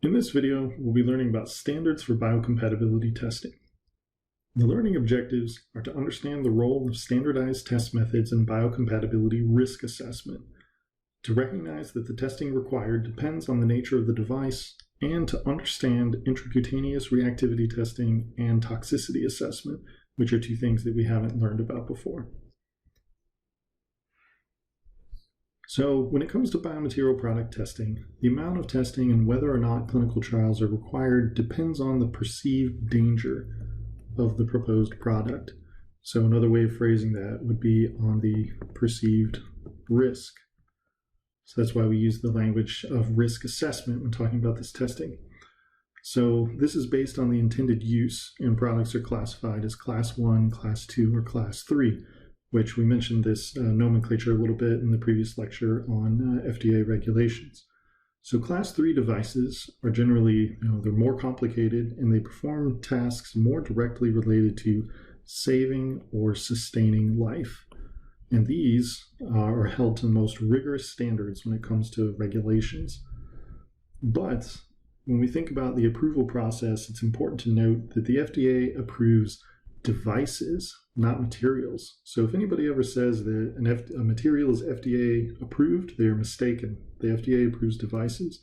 In this video, we'll be learning about standards for biocompatibility testing. The learning objectives are to understand the role of standardized test methods in biocompatibility risk assessment, to recognize that the testing required depends on the nature of the device, and to understand intracutaneous reactivity testing and toxicity assessment, which are two things that we haven't learned about before. So when it comes to biomaterial product testing, the amount of testing and whether or not clinical trials are required depends on the perceived danger of the proposed product. So another way of phrasing that would be on the perceived risk. So that's why we use the language of risk assessment when talking about this testing. So this is based on the intended use, and products are classified as Class 1, Class 2, or Class 3. Which we mentioned this nomenclature a little bit in the previous lecture on FDA regulations. So Class 3 devices are generally, they're more complicated and they perform tasks more directly related to saving or sustaining life. And these are held to the most rigorous standards when it comes to regulations. But when we think about the approval process, it's important to note that the FDA approves devices, not materials. So if anybody ever says that a material is FDA approved, they are mistaken. The FDA approves devices.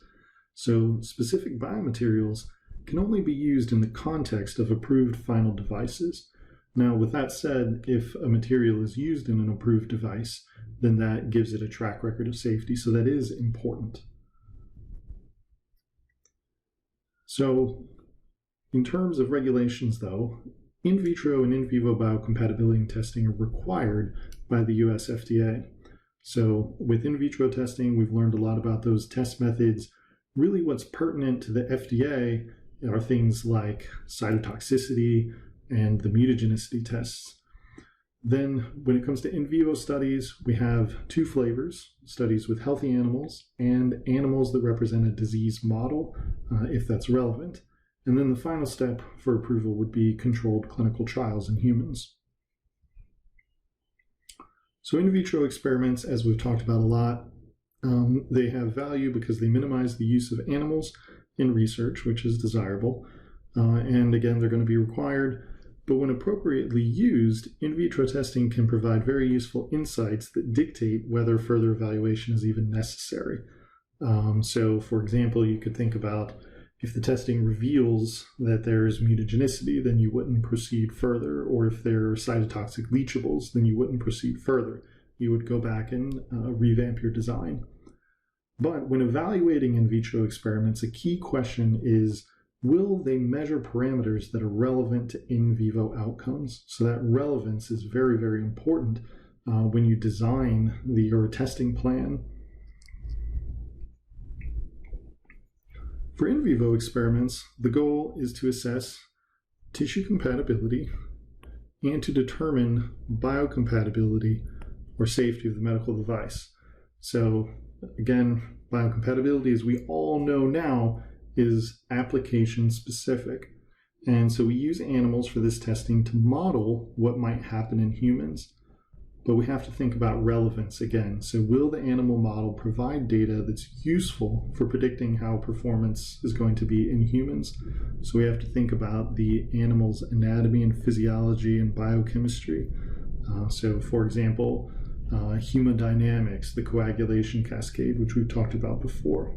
So specific biomaterials can only be used in the context of approved final devices. Now, with that said, if a material is used in an approved device, then that gives it a track record of safety. So that is important. So in terms of regulations, though, in vitro and in vivo biocompatibility testing are required by the US FDA. So with in vitro testing, we've learned a lot about those test methods. Really what's pertinent to the FDA are things like cytotoxicity and the mutagenicity tests. Then when it comes to in vivo studies, we have two flavors, studies with healthy animals and animals that represent a disease model, if that's relevant. And then the final step for approval would be controlled clinical trials in humans. So in vitro experiments, as we've talked about a lot, they have value because they minimize the use of animals in research, which is desirable. And again, they're going to be required. But when appropriately used, in vitro testing can provide very useful insights that dictate whether further evaluation is even necessary. So for example, you could think about if the testing reveals that there's mutagenicity, then you wouldn't proceed further. Or if there are cytotoxic leachables, then you wouldn't proceed further. You would go back and revamp your design. But when evaluating in vitro experiments, a key question is, will they measure parameters that are relevant to in vivo outcomes? So that relevance is very, very important when you design your testing plan. For in vivo experiments, the goal is to assess tissue compatibility and to determine biocompatibility or safety of the medical device. So again, biocompatibility, as we all know now, is application specific. And so we use animals for this testing to model what might happen in humans. But we have to think about relevance again. So will the animal model provide data that's useful for predicting how performance is going to be in humans? So we have to think about the animal's anatomy and physiology and biochemistry. So for example, hemodynamics, the coagulation cascade, which we've talked about before.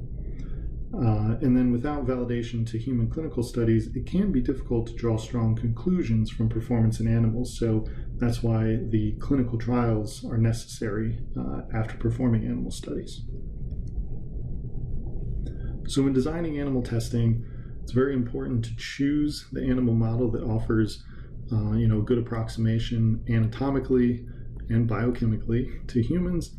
And then without validation to human clinical studies, it can be difficult to draw strong conclusions from performance in animals. So that's why the clinical trials are necessary after performing animal studies. So when designing animal testing, it's very important to choose the animal model that offers good approximation anatomically and biochemically to humans.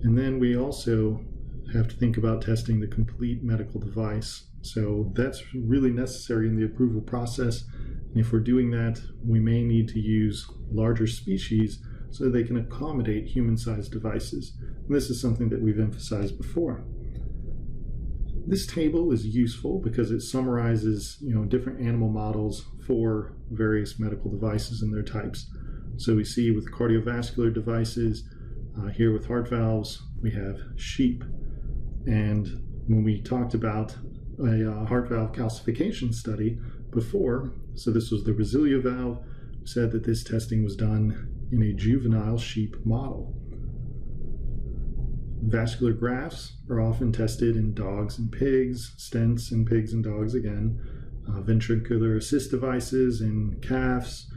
And then we also have to think about testing the complete medical device. So that's really necessary in the approval process. And if we're doing that, we may need to use larger species so that they can accommodate human-sized devices. And this is something that we've emphasized before. This table is useful because it summarizes, different animal models for various medical devices and their types. So we see with cardiovascular devices, here with heart valves, we have sheep. And when we talked about a heart valve calcification study before. So this was the Resilia valve. We said that this testing was done in a juvenile sheep model. Vascular grafts are often tested in dogs and pigs, stents in pigs and dogs again, ventricular assist devices in calves,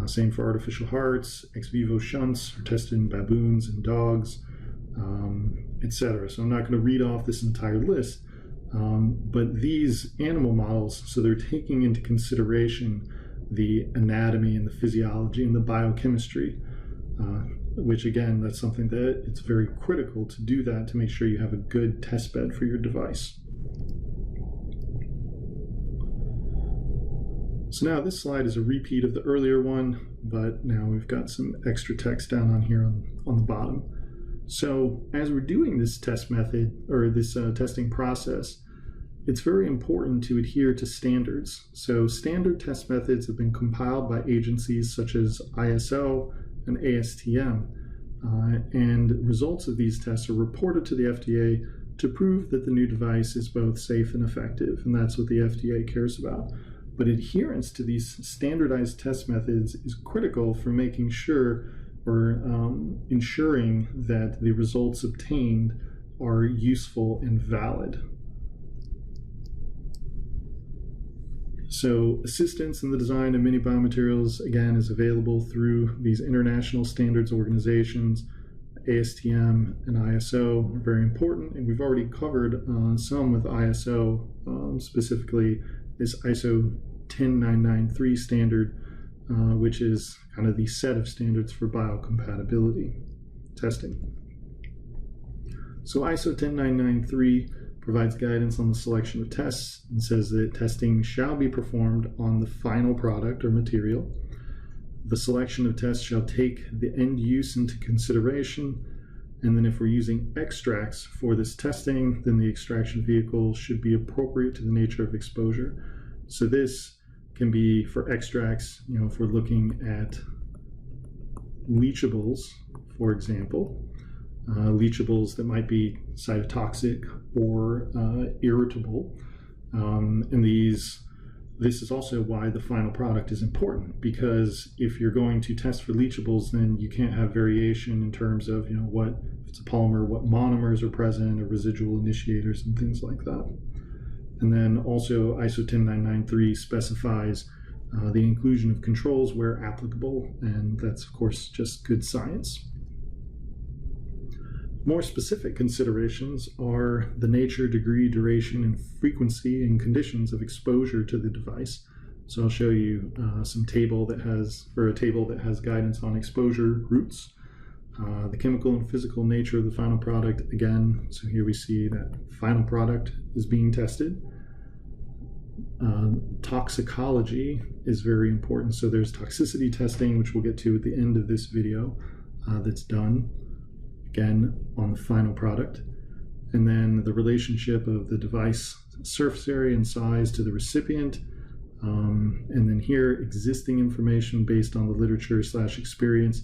same for artificial hearts, ex vivo shunts are tested in baboons and dogs, etc. So I'm not going to read off this entire list, but these animal models, so they're taking into consideration the anatomy and the physiology and the biochemistry, which again, that's something that it's very critical to do that to make sure you have a good test bed for your device. So now this slide is a repeat of the earlier one, but now we've got some extra text down on here on the bottom. So as we're doing this test method, or this testing process, it's very important to adhere to standards. So standard test methods have been compiled by agencies such as ISO and ASTM, and results of these tests are reported to the FDA to prove that the new device is both safe and effective, and that's what the FDA cares about. But adherence to these standardized test methods is critical for making sure or ensuring that the results obtained are useful and valid. So assistance in the design of mini biomaterials, again, is available through these international standards organizations. ASTM and ISO are very important, and we've already covered some with ISO, specifically this ISO 10993 standard, which is kind of the set of standards for biocompatibility testing. So ISO 10993 provides guidance on the selection of tests and says that testing shall be performed on the final product or material. The selection of tests shall take the end use into consideration, and then if we're using extracts for this testing, then the extraction vehicle should be appropriate to the nature of exposure. So this can be for extracts, if we're looking at leachables, for example, leachables that might be cytotoxic or irritable. And this is also why the final product is important, because if you're going to test for leachables, then you can't have variation in terms of, what, if it's a polymer, what monomers are present, or residual initiators and things like that. And then also ISO 10993 specifies the inclusion of controls where applicable, and that's of course just good science. More specific considerations are the nature, degree, duration, and frequency and conditions of exposure to the device. So I'll show you a table that has guidance on exposure routes, the chemical and physical nature of the final product again. So here we see that final product is being tested. Toxicology is very important. So there's toxicity testing, which we'll get to at the end of this video, that's done again on the final product. And then the relationship of the device surface area and size to the recipient. And then here, existing information based on the literature / experience.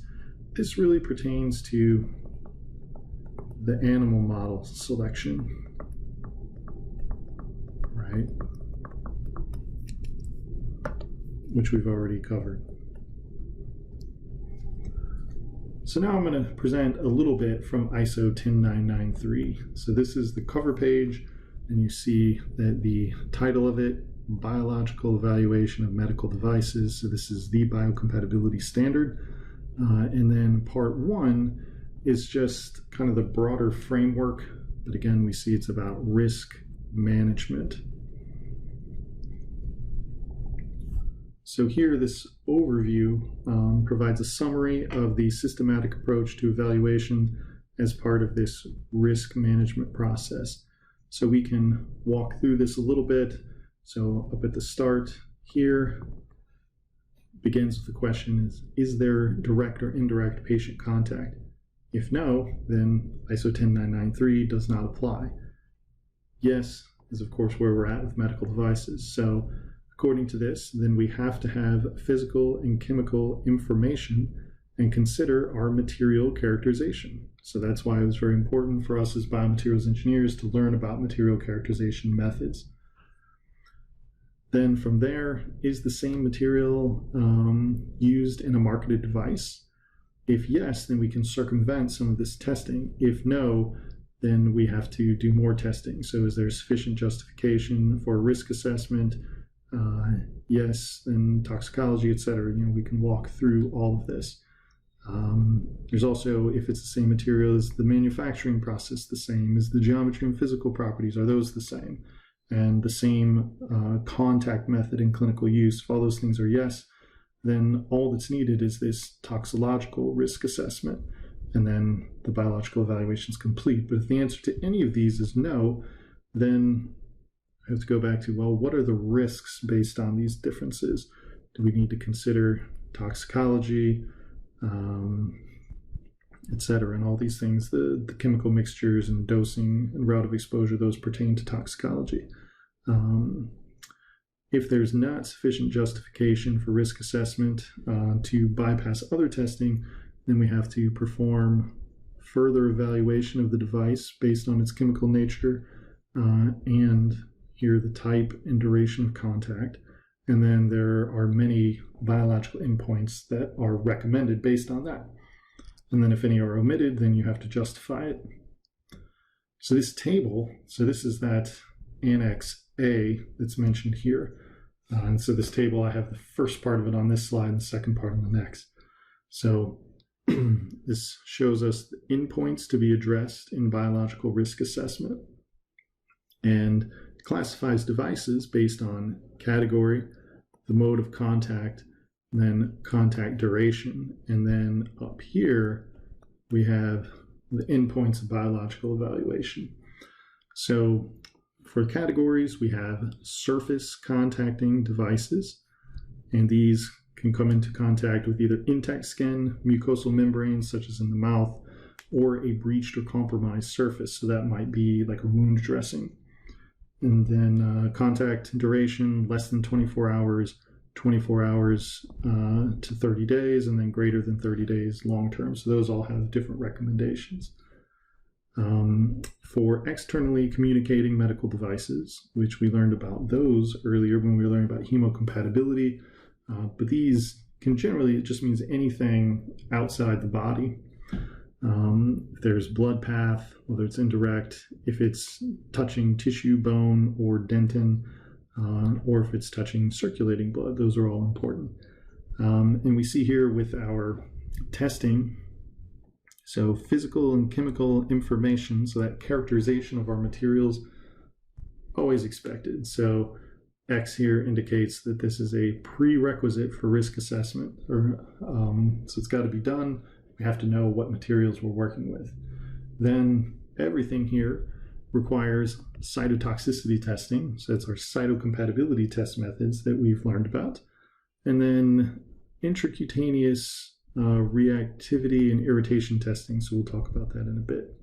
This really pertains to the animal model selection, right? Which we've already covered. So now I'm going to present a little bit from ISO 10993. So this is the cover page, and you see that the title of it, Biological Evaluation of Medical Devices. So this is the biocompatibility standard. And then part 1 is just kind of the broader framework, but again, we see it's about risk management. So here, this overview provides a summary of the systematic approach to evaluation as part of this risk management process. So we can walk through this a little bit. So up at the start here, begins with the question is there direct or indirect patient contact? If no, then ISO 10993 does not apply. Yes is of course where we're at with medical devices. So according to this, then we have to have physical and chemical information and consider our material characterization. So that's why it was very important for us as biomaterials engineers to learn about material characterization methods. Then from there, is the same material used in a marketed device? If yes, then we can circumvent some of this testing. If no, then we have to do more testing. So is there sufficient justification for risk assessment? Yes, and toxicology, etc. We can walk through all of this. There's also, if it's the same material, is the manufacturing process the same? Is the geometry and physical properties, are those the same? And the same contact method in clinical use, if all those things are yes, then all that's needed is this toxicological risk assessment, and then the biological evaluation is complete. But if the answer to any of these is no, then I have to go back to, well, what are the risks based on these differences? Do we need to consider toxicology, etc., and all these things, the chemical mixtures and dosing and route of exposure, those pertain to toxicology. If there's not sufficient justification for risk assessment to bypass other testing, then we have to perform further evaluation of the device based on its chemical nature and here the type and duration of contact. And then there are many biological endpoints that are recommended based on that. And then if any are omitted, then you have to justify it. So this table, so this is that Annex A that's mentioned here. And so this table, I have the first part of it on this slide and the second part on the next. So this shows us the endpoints to be addressed in biological risk assessment and classifies devices based on category, the mode of contact, and then contact duration. And then up here, we have the endpoints of biological evaluation. So for categories, we have surface contacting devices, and these can come into contact with either intact skin, mucosal membranes, such as in the mouth, or a breached or compromised surface. So that might be like a wound dressing. And then contact duration, less than 24 hours, 24 hours to 30 days, and then greater than 30 days long term. So those all have different recommendations. For externally communicating medical devices, which we learned about those earlier when we were learning about hemocompatibility, but these can generally, it just means anything outside the body. If there's blood path, whether it's indirect, if it's touching tissue, bone, or dentin, or if it's touching circulating blood, those are all important. And we see here with our testing, so physical and chemical information, so that characterization of our materials, always expected. So X here indicates that this is a prerequisite for risk assessment, or so it's got to be done. We have to know what materials we're working with. Then everything here requires cytotoxicity testing. So that's our cytocompatibility test methods that we've learned about. And then intracutaneous reactivity and irritation testing. So we'll talk about that in a bit.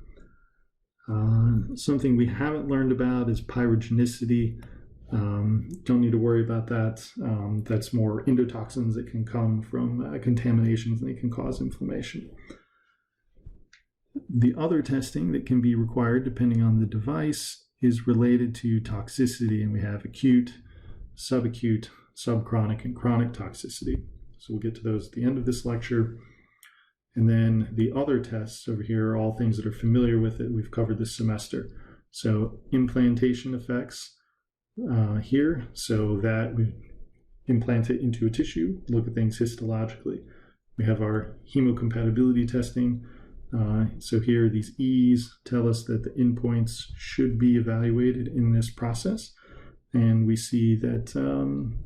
Something we haven't learned about is pyrogenicity. Don't need to worry about that. That's more endotoxins that can come from contaminations, and they can cause inflammation. The other testing that can be required depending on the device is related to toxicity, and we have acute, subacute, subchronic, and chronic toxicity. So we'll get to those at the end of this lecture. And then the other tests over here are all things that are familiar with it. We've covered this semester. So implantation effects here, so that we implant it into a tissue, look at things histologically. We have our hemocompatibility testing. So here, these E's tell us that the endpoints should be evaluated in this process. And we see that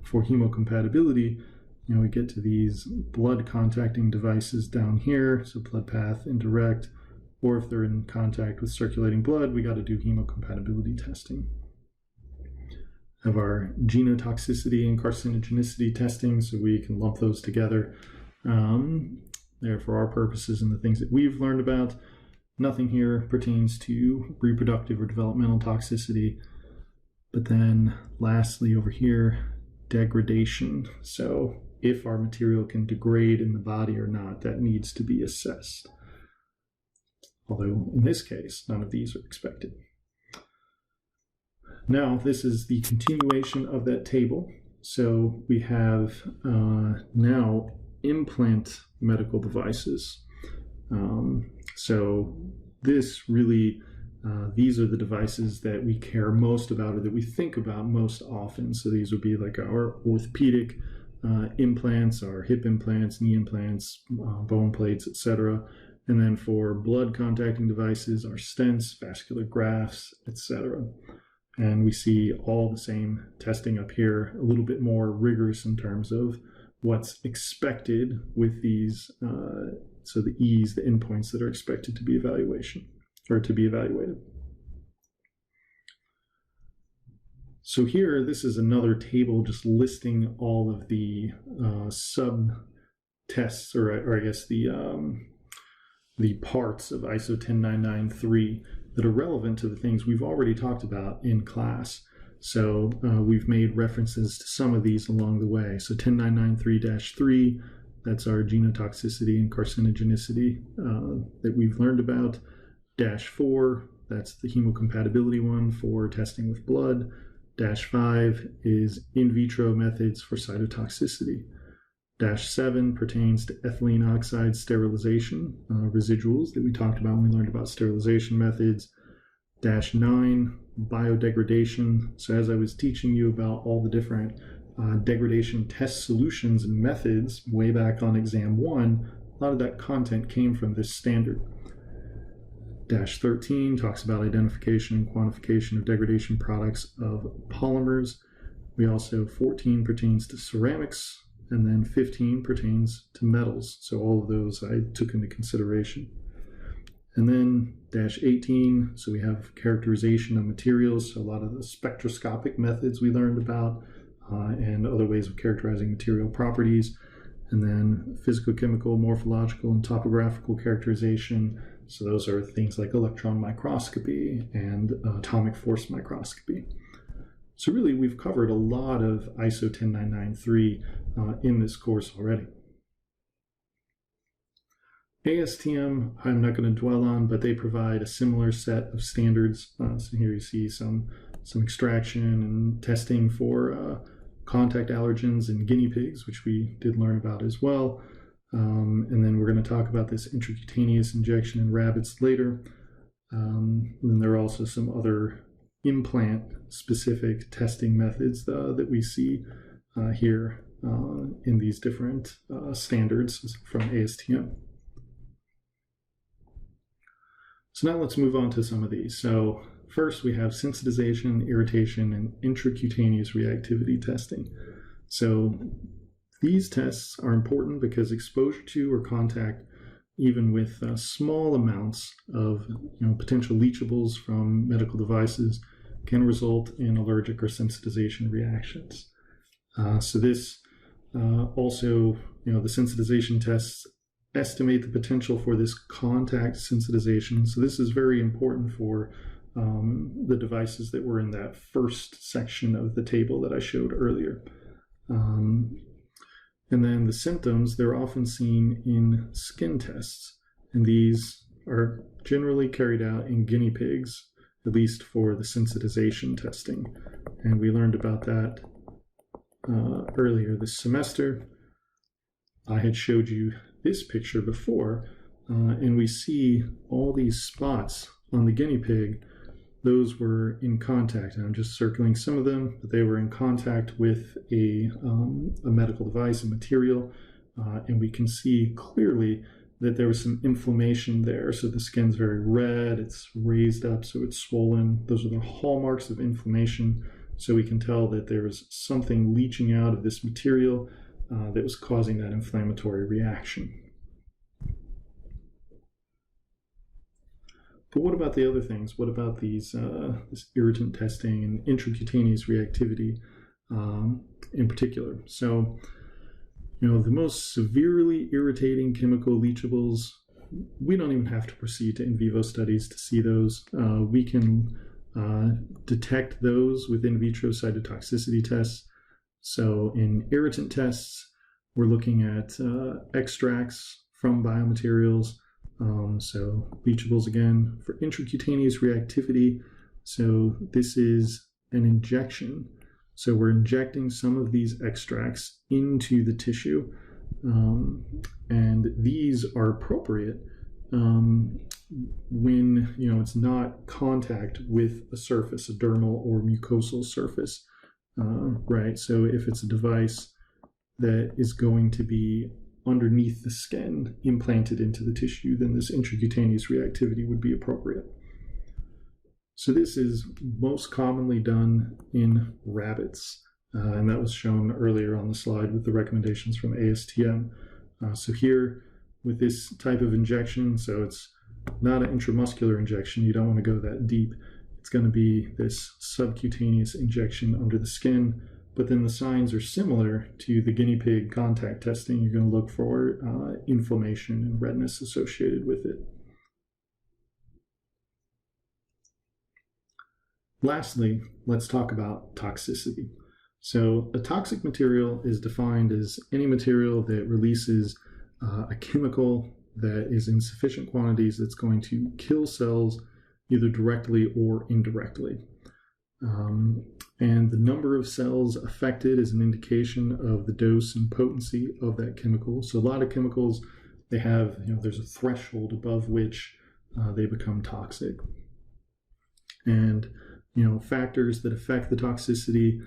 for hemocompatibility, we get to these blood contacting devices down here. So blood path, indirect, or if they're in contact with circulating blood, we got to do hemocompatibility testing. Have our genotoxicity and carcinogenicity testing, so we can lump those together. There for our purposes and the things that we've learned about. Nothing here pertains to reproductive or developmental toxicity. But then lastly over here, degradation. So if our material can degrade in the body or not, that needs to be assessed. Although in this case, none of these are expected. Now, this is the continuation of that table. So we have now implant medical devices. So this really, these are the devices that we care most about or that we think about most often. So these would be like our orthopedic implants, our hip implants, knee implants, bone plates, etc. And then for blood contacting devices, our stents, vascular grafts, etc. And we see all the same testing up here, a little bit more rigorous in terms of what's expected with these, so the E's, the endpoints that are expected to be evaluated. So here, this is another table just listing all of the sub-tests, or I guess the parts of ISO 10993 that are relevant to the things we've already talked about in class. So we've made references to some of these along the way. So 10993-3, that's our genotoxicity and carcinogenicity that we've learned about. -4, that's the hemocompatibility one for testing with blood. -5 is in vitro methods for cytotoxicity. -7 pertains to ethylene oxide sterilization, residuals that we talked about when we learned about sterilization methods. -9, biodegradation. So as I was teaching you about all the different degradation test solutions and methods way back on exam 1, a lot of that content came from this standard. -13 talks about identification and quantification of degradation products of polymers. We also, 14 pertains to ceramics, and then 15 pertains to metals. So all of those I took into consideration. And then -18, so we have characterization of materials, so a lot of the spectroscopic methods we learned about, and other ways of characterizing material properties. And then physicochemical, morphological, and topographical characterization. So those are things like electron microscopy and atomic force microscopy. So really, we've covered a lot of ISO 10993 in this course already. ASTM, I'm not going to dwell on, but they provide a similar set of standards. So here you see some extraction and testing for contact allergens in guinea pigs, which we did learn about as well. And then we're going to talk about this intracutaneous injection in rabbits later. And then there are also some other implant-specific testing methods that we see here in these different standards from ASTM. So now let's move on to some of these. So first we have sensitization, irritation, and intracutaneous reactivity testing. So these tests are important because exposure to or contact, even with small amounts of potential leachables from medical devices, can result in allergic or sensitization reactions. So this also, the sensitization tests estimate the potential for this contact sensitization. So this is very important for the devices that were in that first section of the table that I showed earlier. And then the symptoms, they're often seen in skin tests. And these are generally carried out in guinea pigs, at least for the sensitization testing. And we learned about that earlier this semester. I had showed you this picture before, and we see all these spots on the guinea pig. Those were in contact, and I'm just circling some of them, but they were in contact with a medical device, a material, and we can see clearly that there was some inflammation there. So the skin's very red, it's raised up, so it's swollen. Those are the hallmarks of inflammation. So we can tell that there was something leaching out of this material that was causing that inflammatory reaction. But what about the other things? What about these this irritant testing and intracutaneous reactivity in particular? So, the most severely irritating chemical leachables, we don't even have to proceed to in vivo studies to see those. We can detect those with in vitro cytotoxicity tests. So in irritant tests, we're looking at extracts from biomaterials. So leachables again. For intracutaneous reactivity, so this is an injection. So we're injecting some of these extracts into the tissue, and these are appropriate when it's not contact with a surface, a dermal or mucosal surface, right? So if it's a device that is going to be underneath the skin implanted into the tissue, then this intracutaneous reactivity would be appropriate. So this is most commonly done in rabbits, and that was shown earlier on the slide with the recommendations from ASTM. So here with this type of injection, so it's not an intramuscular injection, you don't want to go that deep. It's going to be this subcutaneous injection under the skin, but then the signs are similar to the guinea pig contact testing. You're going to look for inflammation and redness associated with it. Lastly, let's talk about toxicity. So a toxic material is defined as any material that releases a chemical that is in sufficient quantities that's going to kill cells either directly or indirectly. And the number of cells affected is an indication of the dose and potency of that chemical. So a lot of chemicals, they have, there's a threshold above which they become toxic. And factors that affect the toxicity,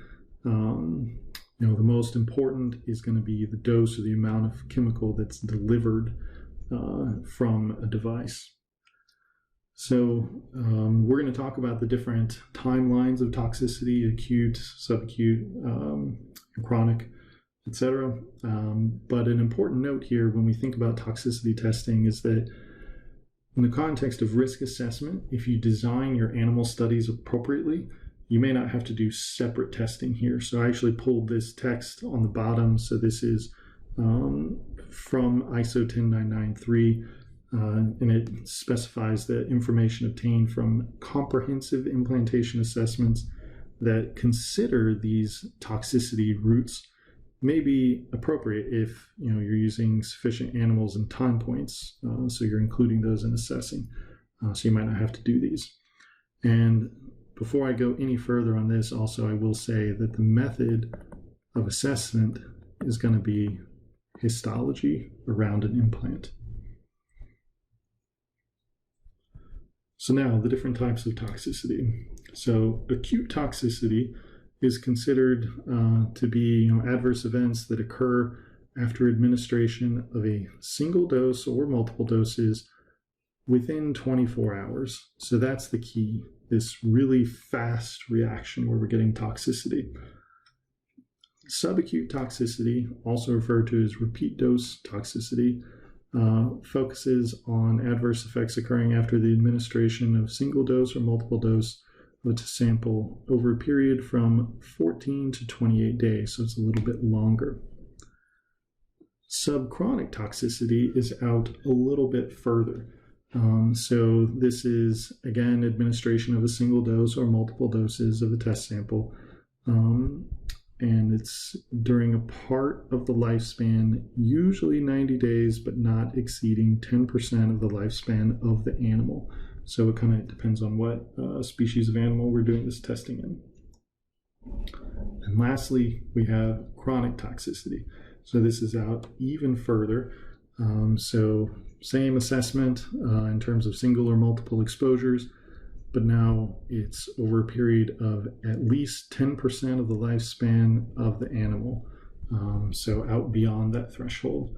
the most important is going to be the dose or the amount of chemical that's delivered from a device. So we're going to talk about the different timelines of toxicity, acute, subacute, chronic, etc. But an important note here when we think about toxicity testing is that in the context of risk assessment, if you design your animal studies appropriately, you may not have to do separate testing here. So I actually pulled this text on the bottom. So this is from ISO 10993, and it specifies that information obtained from comprehensive implantation assessments that consider these toxicity routes may be appropriate if you're using sufficient animals and time points, so you're including those in assessing. So you might not have to do these. And before I go any further on this, also I will say that the method of assessment is going to be histology around an implant. So now the different types of toxicity. So acute toxicity is considered to be adverse events that occur after administration of a single dose or multiple doses within 24 hours. So that's the key, this really fast reaction where we're getting toxicity. Subacute toxicity, also referred to as repeat dose toxicity, focuses on adverse effects occurring after the administration of single dose or multiple dose of a sample over a period from 14 to 28 days, so it's a little bit longer. Subchronic toxicity is out a little bit further. So this is, again, administration of a single dose or multiple doses of a test sample. And it's during a part of the lifespan, usually 90 days, but not exceeding 10% of the lifespan of the animal. So it kind of depends on what species of animal we're doing this testing in. And lastly, we have chronic toxicity. So this is out even further. So same assessment in terms of single or multiple exposures, but now it's over a period of at least 10% of the lifespan of the animal. So out beyond that threshold.